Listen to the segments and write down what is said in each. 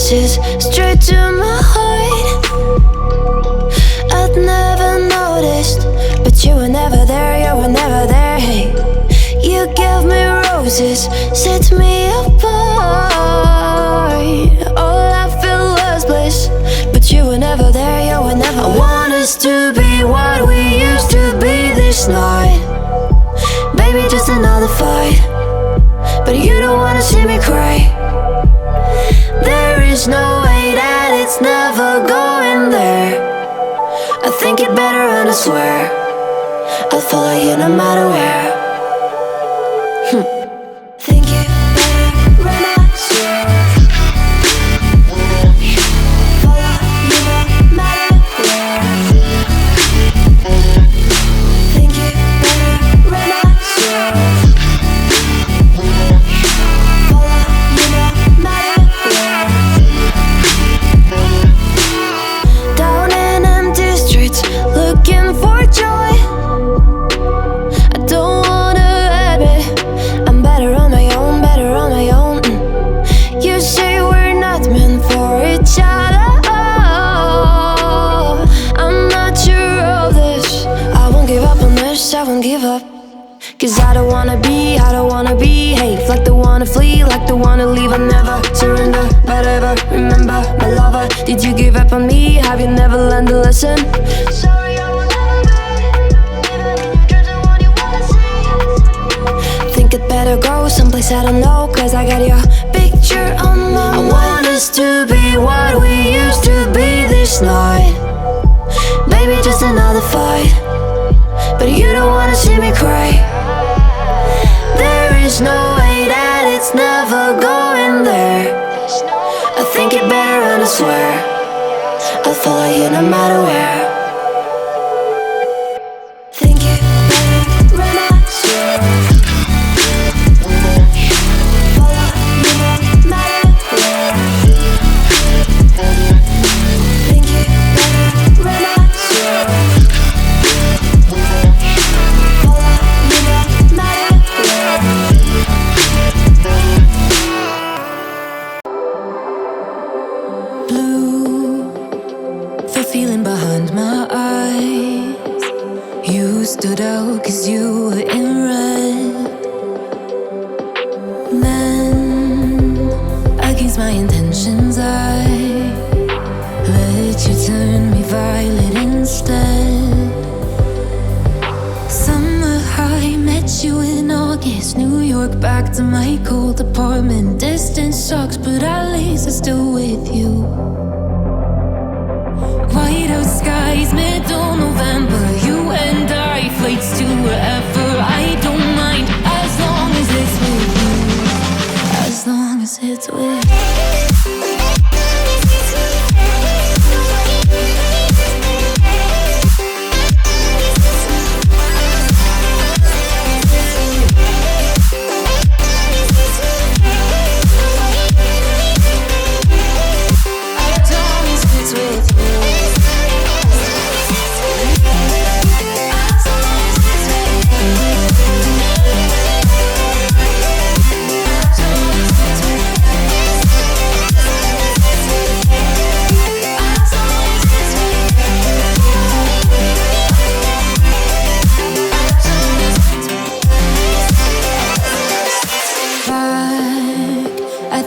roses straight to my heart. I'd never noticed, but you were never there, you were never there. Hey, you gave me roses, set me apart. All I felt was bliss, but you were never there, you were never there. I want us to be what we used to be this night. Baby, just another fight, but you don't wanna see me cry. There is no way that it's never going there. I think it better and I swear I'll follow you no matter where. Think it better and I swear follow you no matter where. Think it better and I swear follow you no matter where. Down in empty streets, looking for joy. I don't wanna admit I'm better on my own, better on my own. You say we're not meant for each other. I'm not sure of this. I won't give up on this, I won't give up. Cause I don't wanna behave like the one to flee, like the one to leave. I never surrender, but ever remember my lover. Did you give up on me? Have you never learned a lesson? Sorry, I will never be, even in your dreams, the one you wanna see. Think it better go someplace I don't know, cause I got your picture on my mind. I want us to be what we used to be this night. Maybe just another fight, but you don't wanna see me cry. There is no way that it's never going there. I think it better and I swear I'll follow you no matter where. Think it better and I swear follow you no matter where. Think it better and I swear follow you no matter where. Blue, the feeling behind my eyes. You stood out cause you were in red. Then, against my intentions, I let you turn me violet instead. Summer high, met you in August. New York, back to my cold apartment. Distance sucks, but at least I'm still with you. White out skies, middle November. You and I, flights to wherever. I don't mind, as long as it's with you. As long as it's with you.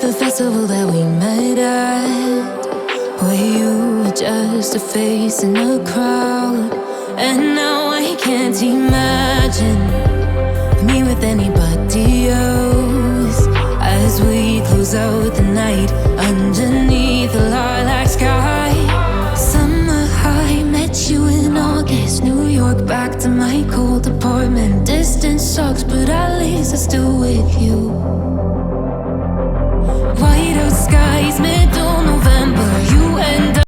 The festival that we met at, where you were just a face in a crowd. And now I can't imagine me with anybody else. As we close out the night underneath the lilac sky. Summer high, met you in August. New York, back to my cold apartment. Distance sucks, but at least I'm still with you. White out skies, middle November. You and I